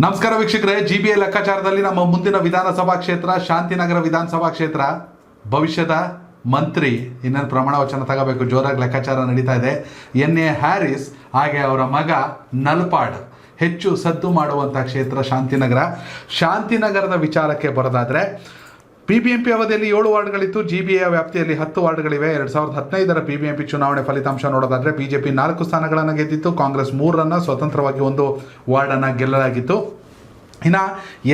ನಮಸ್ಕಾರ ವೀಕ್ಷಕರೇ, ಜಿಬಿಎ ಲೆಕ್ಕಾಚಾರದಲ್ಲಿ ನಮ್ಮ ಮುಂದಿನ ವಿಧಾನಸಭಾ ಕ್ಷೇತ್ರ ಶಾಂತಿನಗರ ವಿಧಾನಸಭಾ ಕ್ಷೇತ್ರ. ಭವಿಷ್ಯದ ಮಂತ್ರಿ ಇನ್ನೊಂದು ಪ್ರಮಾಣ ವಚನ ತಗೋಬೇಕು, ಜೋರಾಗಿ ಲೆಕ್ಕಾಚಾರ ನಡೀತಾ ಇದೆ. ಎನ್.ಎ. ಹ್ಯಾರಿಸ್ ಹಾಗೆ ಅವರ ಮಗ ನಲ್ಪಾಡ್ ಹೆಚ್ಚು ಸದ್ದು ಮಾಡುವಂಥ ಕ್ಷೇತ್ರ ಶಾಂತಿನಗರ. ಶಾಂತಿನಗರದ ವಿಚಾರಕ್ಕೆ ಬರೋದಾದರೆ PBMP ಅವಧಿಯಲ್ಲಿ 7 ವಾರ್ಡ್ಗಳಿತ್ತು. GBA ವ್ಯಾಪ್ತಿಯಲ್ಲಿ 10 ವಾರ್ಡ್ಗಳಿವೆ. 2015ರ PBMP ಚುನಾವಣೆ ಫಲಿತಾಂಶ ನೋಡೋದಾದರೆ BJP 4 ಸ್ಥಾನಗಳನ್ನು ಗೆದ್ದಿತ್ತು, ಕಾಂಗ್ರೆಸ್ 3 ಸ್ವತಂತ್ರವಾಗಿ 1 ವಾರ್ಡನ್ನು ಗೆಲ್ಲಲಾಗಿತ್ತು. ಇನ್ನು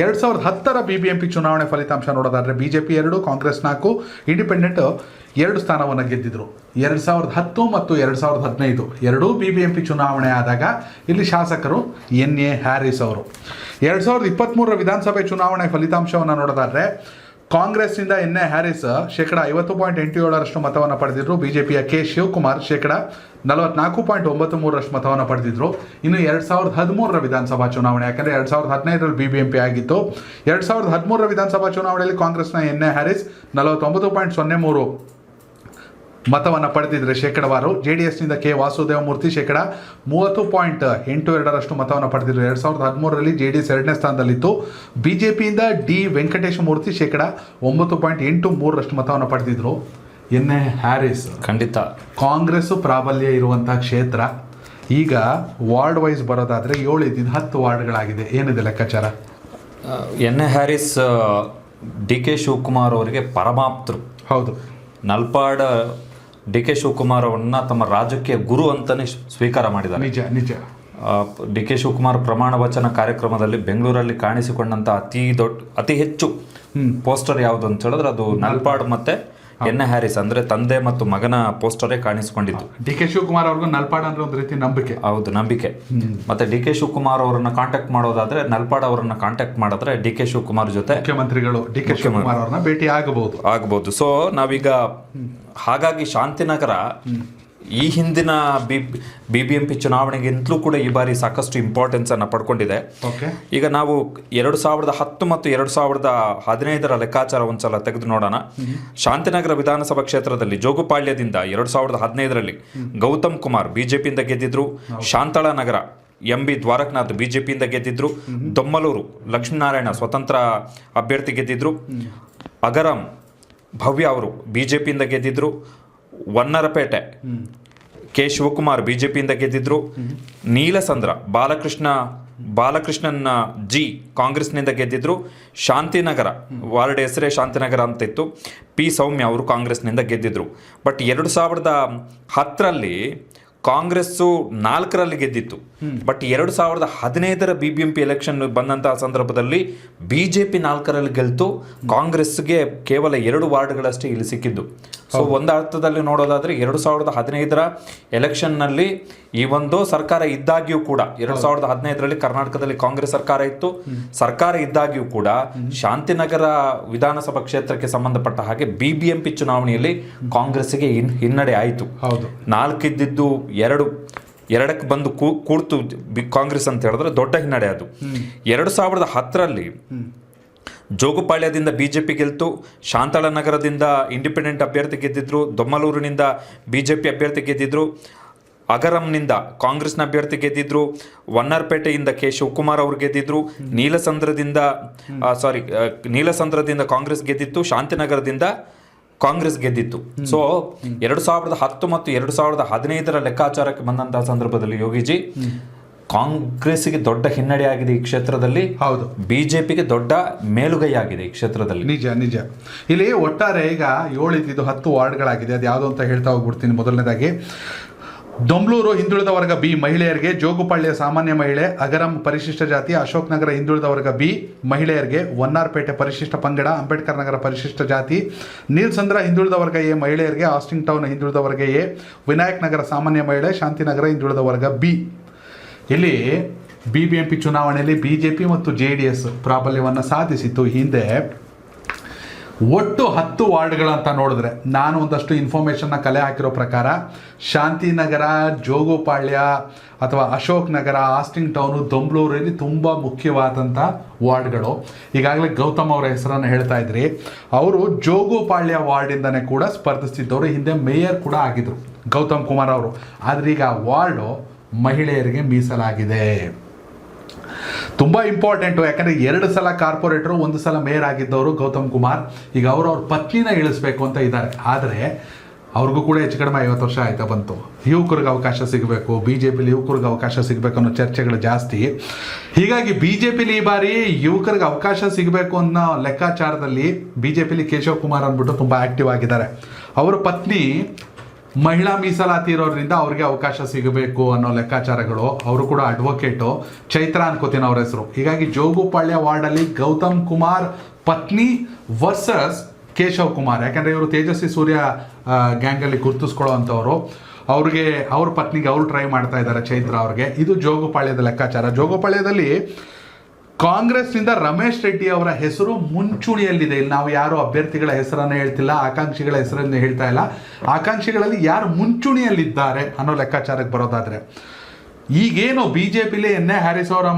2010ರ BBMP ಚುನಾವಣೆ ಫಲಿತಾಂಶ ನೋಡೋದಾದರೆ BJP 2, ಕಾಂಗ್ರೆಸ್ 4, ಇಂಡಿಪೆಂಡೆಂಟ್ 2 ಸ್ಥಾನವನ್ನು ಗೆದ್ದಿದ್ರು. 2010 ಮತ್ತು 2015 ಎರಡೂ BBMP ಚುನಾವಣೆ ಆದಾಗ ಇಲ್ಲಿ ಶಾಸಕರು N.A. ಹ್ಯಾರಿಸ್ ಅವರು. 2023ರ ವಿಧಾನಸಭೆ ಚುನಾವಣೆ ಫಲಿತಾಂಶವನ್ನು ನೋಡೋದಾದರೆ ಕಾಂಗ್ರೆಸ್ನಿಂದ N.A. ಹ್ಯಾರಿಸ್ 50.87% ಮತವನ್ನು ಪಡೆದಿದ್ದರು. BJPಯ K. ಶಿವಕುಮಾರ್ 44.93% ಮತವನ್ನು ಪಡೆದಿದ್ದರು. ಇನ್ನು 2013ರ ವಿಧಾನಸಭಾ ಚುನಾವಣೆ, ಯಾಕಂದರೆ 2015ರಲ್ಲಿ BBMP ಆಗಿತ್ತು. 2013ರ ವಿಧಾನಸಭಾ ಚುನಾವಣೆಯಲ್ಲಿ ಕಾಂಗ್ರೆಸ್ನ N.A. ಹ್ಯಾರಿಸ್ 49.03 ಮತವನ್ನು ಪಡೆದಿದ್ದರೆ ಶೇಕಡವಾರು. JDSನಿಂದ K. ವಾಸುದೇವಮೂರ್ತಿ 30.82% ಮತವನ್ನು ಪಡೆದಿದ್ದರು. 2013ರಲ್ಲಿ JDS 2ನೇ ಸ್ಥಾನದಲ್ಲಿತ್ತು. BJPಯಿಂದ D. ವೆಂಕಟೇಶಮೂರ್ತಿ 9.83% ಮತವನ್ನು ಪಡೆದಿದ್ದರು. N.A. ಹ್ಯಾರಿಸ್ ಖಂಡಿತ ಕಾಂಗ್ರೆಸ್ ಪ್ರಾಬಲ್ಯ ಇರುವಂಥ ಕ್ಷೇತ್ರ. ಈಗ ವಾರ್ಡ್ ವೈಸ್ ಬರೋದಾದರೆ 7 ಇದ್ದಿದ್ದು 10 ವಾರ್ಡ್ಗಳಾಗಿದೆ. ಏನಿದೆ ಲೆಕ್ಕಾಚಾರ? N.A. Harris D.K. ಶಿವಕುಮಾರ್ ಅವರಿಗೆ ಪರಮಾಪ್ತರು. ಹೌದು. ನಲ್ಪಾಡ್ D.K. ಶಿವಕುಮಾರ್ ಅವರನ್ನ ತಮ್ಮ ರಾಜಕೀಯ ಗುರು ಅಂತಲೇ ಸ್ವೀಕಾರ ಮಾಡಿದ್ದಾರೆ. ನಿಜ. D.K. ಶಿವಕುಮಾರ್ ಪ್ರಮಾಣ ವಚನ ಕಾರ್ಯಕ್ರಮದಲ್ಲಿ ಬೆಂಗಳೂರಲ್ಲಿ ಕಾಣಿಸಿಕೊಂಡಂಥ ಅತಿ ಹೆಚ್ಚು ಪೋಸ್ಟರ್ ಯಾವುದು ಅಂತ ಹೇಳಿದ್ರೆ ಅದು ನಲ್ಪಾಡ್ ಮತ್ತೆ N.A. ಹ್ಯಾರಿಸ್ ಅಂದರೆ ತಂದೆ ಮತ್ತು ಮಗನ ಪೋಸ್ಟರೇ ಕಾಣಿಸಿಕೊಂಡಿತ್ತು. D.K. ಶಿವಕುಮಾರ್ ಅವ್ರಿಗೂ ನಲ್ಪಾಡ್ ಅಂದ್ರೆ ಒಂದು ರೀತಿ ನಂಬಿಕೆ. ಹೌದು, ನಂಬಿಕೆ. ಮತ್ತೆ D.K. ಶಿವಕುಮಾರ್ ಅವರನ್ನ ಕಾಂಟ್ಯಾಕ್ಟ್ ಮಾಡೋದಾದ್ರೆ ನಲ್ಪಾಡ್ ಅವರನ್ನ ಕಾಂಟ್ಯಾಕ್ಟ್ ಮಾಡಿದ್ರೆ D.K. ಶಿವಕುಮಾರ್ ಜೊತೆ ಮುಖ್ಯಮಂತ್ರಿಗಳು D.K. ಶಿವಕುಮಾರ್ ಅವ್ರನ್ನ ಭೇಟಿ ಆಗಬಹುದು. ಸೊ ನಾವೀಗ ಹಾಗಾಗಿ ಶಾಂತಿನಗರ ಈ ಹಿಂದಿನ BBMP ಚುನಾವಣೆಗಿಂತಲೂ ಕೂಡ ಈ ಬಾರಿ ಸಾಕಷ್ಟು ಇಂಪಾರ್ಟೆನ್ಸ್ ಅನ್ನು ಪಡ್ಕೊಂಡಿದೆ. ಈಗ ನಾವು 2010 ಮತ್ತು 2015ರ ಲೆಕ್ಕಾಚಾರ ಒಂದ್ಸಲ ತೆಗೆದು ನೋಡೋಣ. ಶಾಂತಿನಗರ ವಿಧಾನಸಭಾ ಕ್ಷೇತ್ರದಲ್ಲಿ ಜೋಗುಪಾಳ್ಯದಿಂದ 2015ರಲ್ಲಿ ಗೌತಮ್ ಕುಮಾರ್ BJPಯಿಂದ ಗೆದ್ದಿದ್ರು. ಶಾಂತಳಾ ನಗರ MB ದ್ವಾರಕನಾಥ್ BJPಯಿಂದ ಗೆದ್ದಿದ್ರು. ದೊಮ್ಮಲೂರು ಲಕ್ಷ್ಮೀನಾರಾಯಣ ಸ್ವತಂತ್ರ ಅಭ್ಯರ್ಥಿ ಗೆದ್ದಿದ್ರು. ಅಗರಂ ಭವ್ಯ ಅವರು BJPಯಿಂದ ಗೆದ್ದಿದ್ರು. ವನ್ನರಪೇಟೆ K. ಶಿವಕುಮಾರ್ BJPಯಿಂದ ಗೆದ್ದಿದ್ರು. ನೀಲಸಂದ್ರ ಬಾಲಕೃಷ್ಣನ್ G. ಕಾಂಗ್ರೆಸ್ನಿಂದ ಗೆದ್ದಿದ್ರು. ಶಾಂತಿನಗರ ವಾರ್ಡ್ ಹೆಸರೇ ಶಾಂತಿನಗರ ಅಂತ ಇತ್ತು. P. ಸೌಮ್ಯ ಅವರು ಕಾಂಗ್ರೆಸ್ನಿಂದ ಗೆದ್ದಿದ್ರು. ಬಟ್ 2010ರಲ್ಲಿ ಕಾಂಗ್ರೆಸ್ಸು 4ರಲ್ಲಿ ಗೆದ್ದಿತ್ತು. ಬಟ್ 2015ರ BBMP ಎಲೆಕ್ಷನ್ ಬಂದಂತಹ ಸಂದರ್ಭದಲ್ಲಿ BJP 4ರಲ್ಲಿ ಗೆಲ್ತು. ಕಾಂಗ್ರೆಸ್ಗೆ ಕೇವಲ 2 ವಾರ್ಡ್ಗಳಷ್ಟೇ ಇಲ್ಲಿ ಸಿಕ್ಕಿದ್ದು. ಸೊ ಒಂದು ಅರ್ಥದಲ್ಲಿ ನೋಡೋದಾದ್ರೆ 2015ರ ಎಲೆಕ್ಷನ್ನಲ್ಲಿ ಈ ಒಂದು ಸರ್ಕಾರ ಇದ್ದಾಗ್ಯೂ ಕೂಡ 2015ರಲ್ಲಿ ಕರ್ನಾಟಕದಲ್ಲಿ ಕಾಂಗ್ರೆಸ್ ಸರ್ಕಾರ ಇತ್ತು. ಸರ್ಕಾರ ಇದ್ದಾಗ್ಯೂ ಕೂಡ ಶಾಂತಿನಗರ ವಿಧಾನಸಭಾ ಕ್ಷೇತ್ರಕ್ಕೆ ಸಂಬಂಧಪಟ್ಟ ಹಾಗೆ BBMP ಚುನಾವಣೆಯಲ್ಲಿ ಕಾಂಗ್ರೆಸ್ಗೆ ಹಿನ್ನಡೆ ಆಯಿತು. 4 ಇದ್ದಿದ್ದು 2ಕ್ಕೆ ಬಂದು ಕೂಡ್ತು ಕಾಂಗ್ರೆಸ್ ಅಂತ ಹೇಳಿದ್ರೆ ದೊಡ್ಡ ಹಿನ್ನಡೆ ಅದು. 2010ರಲ್ಲಿ ಜೋಗುಪಾಳ್ಯದಿಂದ BJP ಗೆಲ್ತು. ಶಾಂತಳಾ ನಗರದಿಂದ ಇಂಡಿಪೆಂಡೆಂಟ್ ಅಭ್ಯರ್ಥಿ ಗೆದ್ದಿದ್ರು. ದೊಮ್ಮಲೂರಿನಿಂದ BJP ಅಭ್ಯರ್ಥಿ ಗೆದ್ದಿದ್ರು. ಅಗರಂನಿಂದ ಕಾಂಗ್ರೆಸ್ನ ಅಭ್ಯರ್ಥಿ ಗೆದ್ದಿದ್ರು. ವನ್ನರ್ಪೇಟೆಯಿಂದ K. ಶಿವಕುಮಾರ್ ಅವರು ಗೆದ್ದಿದ್ರು. ನೀಲಸಂದ್ರದಿಂದ ಕಾಂಗ್ರೆಸ್ ಗೆದ್ದಿತ್ತು. ಶಾಂತಿನಗರದಿಂದ ಕಾಂಗ್ರೆಸ್ ಗೆದ್ದಿತ್ತು. ಸೊ 2010 ಮತ್ತು 2015ರ ಲೆಕ್ಕಾಚಾರಕ್ಕೆ ಬಂದಂತಹ ಸಂದರ್ಭದಲ್ಲಿ ಯೋಗಿಜಿ ಕಾಂಗ್ರೆಸ್ಗೆ ದೊಡ್ಡ ಹಿನ್ನಡೆ ಆಗಿದೆ ಈ ಕ್ಷೇತ್ರದಲ್ಲಿ. ಹೌದು, BJPಗೆ ದೊಡ್ಡ ಮೇಲುಗೈ ಆಗಿದೆ ಈ ಕ್ಷೇತ್ರದಲ್ಲಿ. ನಿಜ. ಇಲ್ಲಿ ಒಟ್ಟಾರೆ ಈಗ 7 ಇದ್ದಿದ್ದು 10 ವಾರ್ಡ್ಗಳಾಗಿದೆ. ಅದು ಯಾವುದು ಅಂತ ಹೇಳ್ತಾ ಹೋಗ್ಬಿಡ್ತೀನಿ. ಮೊದಲನೇದಾಗಿ ದೊಮ್ಲೂರು ಹಿಂದುಳಿದ ವರ್ಗ B ಮಹಿಳೆಯರಿಗೆ, ಜೋಗುಪಾಳ್ಯ ಸಾಮಾನ್ಯ ಮಹಿಳೆ, ಅಗರಂ ಪರಿಶಿಷ್ಟ ಜಾತಿ, ಅಶೋಕ್ ನಗರ ಹಿಂದುಳಿದ ವರ್ಗ B ಮಹಿಳೆಯರಿಗೆ, ವನ್ನಾರ್ಪೇಟೆ ಪರಿಶಿಷ್ಟ ಪಂಗಡ, ಅಂಬೇಡ್ಕರ್ ನಗರ ಪರಿಶಿಷ್ಟ ಜಾತಿ, ನೀಲ್ಸಂದ್ರ ಹಿಂದುಳಿದ ವರ್ಗ A ಮಹಿಳೆಯರಿಗೆ, ಆಸ್ಟಿಂಗ್ ಟೌನ್ ಹಿಂದುಳಿದ ವರ್ಗ A, ವಿನಾಯಕ್ ನಗರ ಸಾಮಾನ್ಯ ಮಹಿಳೆ, ಶಾಂತಿನಗರ ಹಿಂದುಳಿದ ವರ್ಗ B. ಇಲ್ಲಿ BBMP ಚುನಾವಣೆಯಲ್ಲಿ BJP ಮತ್ತು JDS ಪ್ರಾಬಲ್ಯವನ್ನು ಸಾಧಿಸಿತ್ತು. ಹಿಂದೆ ಒಟ್ಟು 10 ವಾರ್ಡ್ಗಳಂತ ನೋಡಿದ್ರೆ ನಾನು ಒಂದಷ್ಟು ಇನ್ಫಾರ್ಮೇಷನ್ನ ಕಲೆ ಹಾಕಿರೋ ಪ್ರಕಾರ ಶಾಂತಿನಗರ, ಜೋಗುಪಾಳ್ಯ ಅಥವಾ ಅಶೋಕ್ ನಗರ, ಆಸ್ಟಿಂಗ್ ಟೌನು, ದೊಂಬ್ಳೂರಲ್ಲಿ ತುಂಬ ಮುಖ್ಯವಾದಂಥ ವಾರ್ಡ್ಗಳು. ಈಗಾಗಲೇ ಗೌತಮ್ ಅವರ ಹೆಸರನ್ನು ಹೇಳ್ತಾ ಇದ್ರಿ. ಅವರು ಜೋಗುಪಾಳ್ಯ ವಾರ್ಡಿಂದನೇ ಕೂಡ ಸ್ಪರ್ಧಿಸ್ತಿದ್ದವರು. ಹಿಂದೆ ಮೇಯರ್ ಕೂಡ ಆಗಿದ್ರು ಗೌತಮ್ ಕುಮಾರ್ ಅವರು. ಆದರೆ ಈಗ ವಾರ್ಡು ಮಹಿಳೆಯರಿಗೆ ಮೀಸಲಾಗಿದೆ. ತುಂಬ ಇಂಪಾರ್ಟೆಂಟು. ಯಾಕಂದರೆ 2 ಸಲ ಕಾರ್ಪೊರೇಟರು, 1 ಸಲ ಮೇಯರ್ ಆಗಿದ್ದವರು ಗೌತಮ್ ಕುಮಾರ್. ಈಗ ಅವ್ರ ಪತ್ನಿನ ಇಳಿಸ್ಬೇಕು ಅಂತ ಇದ್ದಾರೆ. ಆದರೆ ಅವ್ರಿಗೂ ಕೂಡ ಹೆಚ್ಚು ಕಡಿಮೆ 50 ವರ್ಷ ಆಯ್ತಾ ಬಂತು. ಯುವಕರಿಗೆ ಅವಕಾಶ ಸಿಗಬೇಕು, ಬಿ ಜೆ ಪಿಲಿ ಯುವಕರಿಗೆ ಅವಕಾಶ ಸಿಗಬೇಕು ಅನ್ನೋ ಚರ್ಚೆಗಳು ಜಾಸ್ತಿ. ಹೀಗಾಗಿ ಬಿ ಜೆ ಪಿಲಿ ಈ ಬಾರಿ ಯುವಕರಿಗೆ ಅವಕಾಶ ಸಿಗಬೇಕು ಅನ್ನೋ ಲೆಕ್ಕಾಚಾರದಲ್ಲಿ ಬಿ ಜೆ ಪಿಲಿ ಕೇಶವ್ ಕುಮಾರ್ ಅಂದ್ಬಿಟ್ಟು ತುಂಬ ಆ್ಯಕ್ಟಿವ್ ಆಗಿದ್ದಾರೆ. ಅವರ ಪತ್ನಿ ಮಹಿಳಾ ಮೀಸಲಾತಿ ಇರೋದ್ರಿಂದ ಅವ್ರಿಗೆ ಅವಕಾಶ ಸಿಗಬೇಕು ಅನ್ನೋ ಲೆಕ್ಕಾಚಾರಗಳು. ಅವರು ಕೂಡ ಅಡ್ವೊಕೇಟು, ಚೈತ್ರ ಅನ್ಕೋತೀನಿ ಅವ್ರ ಹೆಸರು. ಹೀಗಾಗಿ ಜೋಗುಪಾಳ್ಯ ವಾರ್ಡಲ್ಲಿ ಗೌತಮ್ ಕುಮಾರ್ ಪತ್ನಿ ವರ್ಸಸ್ ಕೇಶವ್ ಕುಮಾರ್. ಯಾಕಂದರೆ ಇವರು ತೇಜಸ್ವಿ ಸೂರ್ಯ ಗ್ಯಾಂಗಲ್ಲಿ ಗುರ್ತಿಸ್ಕೊಳ್ಳೋ ಅಂಥವ್ರು. ಅವ್ರಿಗೆ ಅವ್ರ ಪತ್ನಿಗೆ ಅವ್ರು ಟ್ರೈ ಮಾಡ್ತಾ ಇದ್ದಾರೆ, ಚೈತ್ರ ಅವ್ರಿಗೆ. ಇದು ಜೋಗುಪಾಳ್ಯದ ಲೆಕ್ಕಾಚಾರ. ಜೋಗುಪಾಳ್ಯದಲ್ಲಿ ಕಾಂಗ್ರೆಸ್ನಿಂದ ರಮೇಶ್ ರೆಡ್ಡಿ ಅವರ ಹೆಸರು ಮುಂಚೂಣಿಯಲ್ಲಿದೆ. ಇಲ್ಲಿ ನಾವು ಯಾರು ಅಭ್ಯರ್ಥಿಗಳ ಹೆಸರನ್ನು ಹೇಳ್ತಿಲ್ಲ, ಆಕಾಂಕ್ಷಿಗಳ ಹೆಸರನ್ನು ಹೇಳ್ತಾ ಇಲ್ಲ. ಆಕಾಂಕ್ಷಿಗಳಲ್ಲಿ ಯಾರು ಮುಂಚೂಣಿಯಲ್ಲಿದ್ದಾರೆ ಅನ್ನೋ ಲೆಕ್ಕಾಚಾರಕ್ಕೆ ಬರೋದಾದರೆ, ಈಗೇನು ಬಿ ಜೆ ಪಿಲಿ ಎನ್ ಎ ಹ್ಯಾರಿಸ್ ಅವರ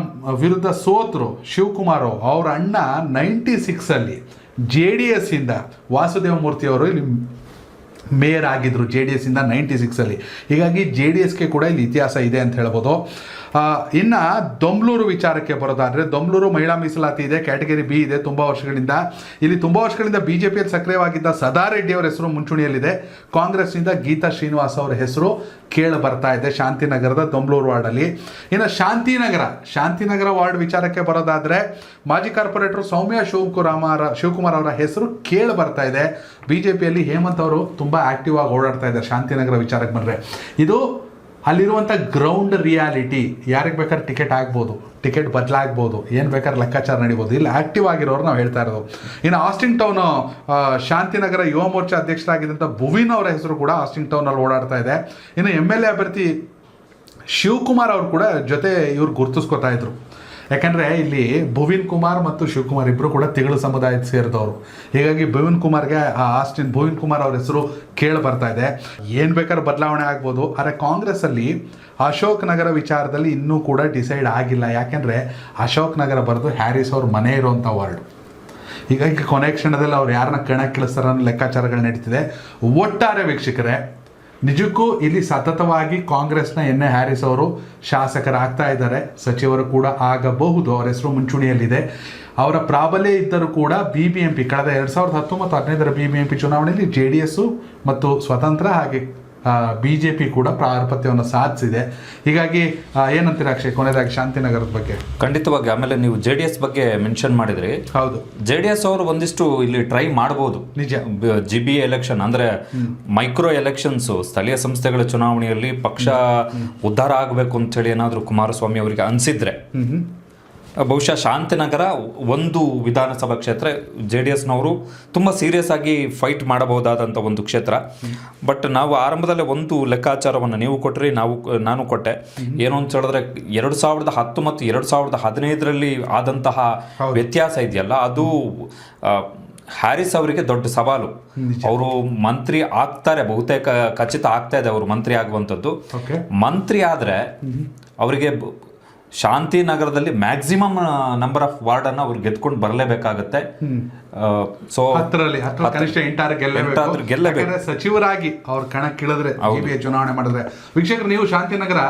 ವಿರುದ್ಧ ಸೋತರು ಶಿವಕುಮಾರ್, ಅವ್ರ ಅಣ್ಣ 96ಅಲ್ಲಿ ಜೆ ಡಿ ಎಸ್ ಇಂದ ವಾಸುದೇವ ಮೂರ್ತಿ ಅವರು ಇಲ್ಲಿ ಮೇಯರ್ ಆಗಿದ್ರು, ಜೆ ಡಿ ಎಸ್ ಇಂದ 96ಅಲ್ಲಿ. ಹೀಗಾಗಿ ಜೆ ಡಿ ಎಸ್ಗೆ ಕೂಡ ಇಲ್ಲಿ ಇತಿಹಾಸ ಇದೆ ಅಂತ ಹೇಳ್ಬೋದು. ಇನ್ನು ದೊಂಬ್ಲೂರು ವಿಚಾರಕ್ಕೆ ಬರೋದಾದರೆ, ದೊಂಬ್ಲೂರು ಮಹಿಳಾ ಮೀಸಲಾತಿ ಇದೆ, ಕ್ಯಾಟಗರಿ ಬಿ ಇದೆ ತುಂಬ ವರ್ಷಗಳಿಂದ. ಇಲ್ಲಿ ತುಂಬ ವರ್ಷಗಳಿಂದ ಬಿ ಜೆ ಪಿಯಲ್ಲಿ ಸಕ್ರಿಯವಾಗಿದ್ದ ಸದಾರೆಡ್ಡಿ ಅವರ ಹೆಸರು ಮುಂಚೂಣಿಯಲ್ಲಿದೆ. ಕಾಂಗ್ರೆಸ್ನಿಂದ ಗೀತಾ ಶ್ರೀನಿವಾಸ್ ಅವರ ಹೆಸರು ಕೇಳಿ ಬರ್ತಾ ಇದೆ ಶಾಂತಿನಗರದ ದೊಂಬ್ಲೂರು ವಾರ್ಡಲ್ಲಿ. ಇನ್ನು ಶಾಂತಿನಗರ ವಾರ್ಡ್ ವಿಚಾರಕ್ಕೆ ಬರೋದಾದರೆ, ಮಾಜಿ ಕಾರ್ಪೊರೇಟರ್ ಸೌಮ್ಯ ಶಿವಕುಮಾರ್ ಅವರ ಹೆಸರು ಕೇಳಿ ಬರ್ತಾ ಇದೆ. ಬಿ ಜೆ ಪಿಯಲ್ಲಿ ಹೇಮಂತ್ ಅವರು ತುಂಬ ಆ್ಯಕ್ಟಿವ್ ಆಗಿ ಓಡಾಡ್ತಾ ಇದ್ದಾರೆ. ಶಾಂತಿನಗರ ವಿಚಾರಕ್ಕೆ ಬಂದರೆ ಇದು ಅಲ್ಲಿರುವಂಥ ಗ್ರೌಂಡ್ ರಿಯಾಲಿಟಿ. ಯಾರಿಗೆ ಬೇಕಾದ್ರೆ ಟಿಕೆಟ್ ಆಗ್ಬೋದು, ಟಿಕೆಟ್ ಬದಲಾಗ್ಬೋದು, ಏನು ಬೇಕಾದ್ರೆ ಲೆಕ್ಕಾಚಾರ ನಡಿಬೋದು. ಇಲ್ಲಿ ಆ್ಯಕ್ಟಿವ್ ಆಗಿರೋರು ನಾವು ಹೇಳ್ತಾ ಇರೋದು. ಇನ್ನು ಆಸ್ಟಿನ್ ಟೌನು ಶಾಂತಿನಗರ ಯುವ ಮೋರ್ಚಾ ಅಧ್ಯಕ್ಷರಾಗಿದ್ದಂಥ ಭುವಿನ್ ಅವರ ಹೆಸರು ಕೂಡ ಆಸ್ಟಿನ್ ಟೌನಲ್ಲಿ ಓಡಾಡ್ತಾ ಇದೆ. ಇನ್ನು MLA ಅಭ್ಯರ್ಥಿ ಶಿವಕುಮಾರ್ ಅವರು ಕೂಡ ಜೊತೆ ಇವ್ರು ಗುರುತಿಸ್ಕೊತಾ ಇದ್ರು. ಯಾಕಂದರೆ ಇಲ್ಲಿ ಭುವಿನ್ ಕುಮಾರ್ ಮತ್ತು ಶಿವಕುಮಾರ್ ಇಬ್ಬರು ಕೂಡ ತಿಗಳು ಸಮುದಾಯಕ್ಕೆ ಸೇರಿದವರು. ಹೀಗಾಗಿ ಭುವಿನ್ ಕುಮಾರ್ ಅವ್ರ ಹೆಸರು ಕೇಳಿ ಬರ್ತಾ ಇದೆ. ಏನು ಬೇಕಾದ್ರೂ ಬದಲಾವಣೆ ಆಗ್ಬೋದು. ಆದರೆ ಕಾಂಗ್ರೆಸ್ಸಲ್ಲಿ ಅಶೋಕ್ ನಗರ ವಿಚಾರದಲ್ಲಿ ಇನ್ನೂ ಕೂಡ ಡಿಸೈಡ್ ಆಗಿಲ್ಲ. ಯಾಕೆಂದರೆ ಅಶೋಕ್ ನಗರ ಬರೆದು ಹ್ಯಾರಿಸ್ ಅವ್ರ ಮನೆ ಇರೋವಂಥ ವಾರ್ಡು. ಹೀಗಾಗಿ ಕೊನೆ ಕ್ಷಣದಲ್ಲಿ ಅವ್ರು ಯಾರನ್ನ ಕಣಕ್ಕಿಳಿಸ್ತಾರ ಅನ್ನೋ ಲೆಕ್ಕಾಚಾರಗಳು ನಡೀತಿದೆ. ಒಟ್ಟಾರೆ ವೀಕ್ಷಕರೇ, ನಿಜಕ್ಕೂ ಇಲ್ಲಿ ಸತತವಾಗಿ ಕಾಂಗ್ರೆಸ್ನ ಎನ್ ಎ ಹ್ಯಾರಿಸ್ ಅವರು ಶಾಸಕರಾಗ್ತಾ ಇದ್ದಾರೆ, ಸಚಿವರು ಕೂಡ ಆಗಬಹುದು. ಅವರ ಹೆಸರು ಮುಂಚೂಣಿಯಲ್ಲಿದೆ. ಅವರ ಪ್ರಾಬಲ್ಯ ಇದ್ದರೂ ಕೂಡ BBMP ಕಳೆದ 2019-15 BBMP ಚುನಾವಣೆಯಲ್ಲಿ JDS ಮತ್ತು ಸ್ವತಂತ್ರ ಹಾಗೆ BJP ಕೂಡ ಪ್ರಾರ್ಪತ್ಯವನ್ನು ಸಾಧಿಸಿದೆ. ಹೀಗಾಗಿ ಏನಂತೀರ ಅಕ್ಷಯ್, ಕೊನೆಯದಾಗಿ ಶಾಂತಿನಗರದ ಬಗ್ಗೆ? ಖಂಡಿತವಾಗಿ. ಆಮೇಲೆ ನೀವು JDS ಬಗ್ಗೆ ಮೆನ್ಷನ್ ಮಾಡಿದ್ರಿ. ಹೌದು, JDS ಅವರು ಒಂದಿಷ್ಟು ಇಲ್ಲಿ ಟ್ರೈ ಮಾಡ್ಬೋದು. ನಿಜ. GB ಎಲೆಕ್ಷನ್ ಅಂದರೆ ಮೈಕ್ರೋ ಎಲೆಕ್ಷನ್ಸ್, ಸ್ಥಳೀಯ ಸಂಸ್ಥೆಗಳ ಚುನಾವಣೆಯಲ್ಲಿ ಪಕ್ಷ ಉದ್ಧಾರ ಆಗಬೇಕು ಅಂತೇಳಿ ಏನಾದರೂ ಕುಮಾರಸ್ವಾಮಿ ಅವರಿಗೆ ಅನಿಸಿದ್ರೆ ಬಹುಶಃ ಶಾಂತಿನಗರ ಒಂದು ವಿಧಾನಸಭಾ ಕ್ಷೇತ್ರ JDSನವರು ತುಂಬ ಸೀರಿಯಸ್ ಆಗಿ ಫೈಟ್ ಮಾಡಬಹುದಾದಂಥ ಒಂದು ಕ್ಷೇತ್ರ. ಬಟ್ ನಾವು ಆರಂಭದಲ್ಲೇ ಒಂದು ಲೆಕ್ಕಾಚಾರವನ್ನು ನೀವು ಕೊಟ್ಟರೆ, ನಾನು ಕೊಟ್ಟೆ. ಏನು ಅಂತ ಹೇಳಿದ್ರೆ 2010 ಮತ್ತು 2015ರಲ್ಲಿ ಆದಂತಹ ವ್ಯತ್ಯಾಸ ಇದೆಯಲ್ಲ, ಅದು ಹ್ಯಾರಿಸ್ ಅವರಿಗೆ ದೊಡ್ಡ ಸವಾಲು. ಅವರು ಮಂತ್ರಿ ಆಗ್ತಾರೆ, ಬಹುತೇಕ ಖಚಿತ ಆಗ್ತಾ ಇದೆ ಅವರು ಮಂತ್ರಿ ಆಗುವಂಥದ್ದು. ಮಂತ್ರಿ ಆದರೆ ಅವರಿಗೆ ಶಾಂತಿನಗರದಲ್ಲಿ ಮ್ಯಾಕ್ಸಿಮಮ್ ನಂಬರ್ ಆಫ್ ವಾರ್ಡ್ ಅನ್ನು ಅವ್ರು ಗೆದ್ಕೊಂಡು ಬರಲೇಬೇಕಾಗತ್ತೆ. ಸೊ ಕನಿಷ್ಠ 8 ಗೆಲ್ಲಬೇಕು ಸಚಿವರಾಗಿ ಅವ್ರು ಕಣಕ್ಕಿಳಿದ್ರೆ, ಚುನಾವಣೆ ಮಾಡಿದ್ರೆ. ವೀಕ್ಷಕರು, ನೀವು ಶಾಂತಿನಗರ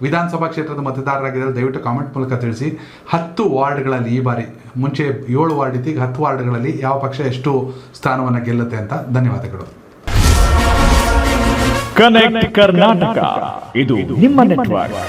ವಿಧಾನಸಭಾ ಕ್ಷೇತ್ರದ ಮತದಾರರಾಗಿದ್ದರೆ ದಯವಿಟ್ಟು ಕಾಮೆಂಟ್ ಮೂಲಕ ತಿಳಿಸಿ. 10 ವಾರ್ಡ್ಗಳಲ್ಲಿ ಈ ಬಾರಿ, ಮುಂಚೆ 7 ವಾರ್ಡ್ ಇತ್ತು, ಈಗ 10 ವಾರ್ಡ್ಗಳಲ್ಲಿ ಯಾವ ಪಕ್ಷ ಎಷ್ಟು ಸ್ಥಾನವನ್ನು ಗೆಲ್ಲುತ್ತೆ ಅಂತ. ಧನ್ಯವಾದಗಳು. ಕನೆಕ್ಟ್ ಕರ್ನಾಟಕ, ಇದು ನಿಮ್ಮ ನೆಟ್ವರ್ಕ್.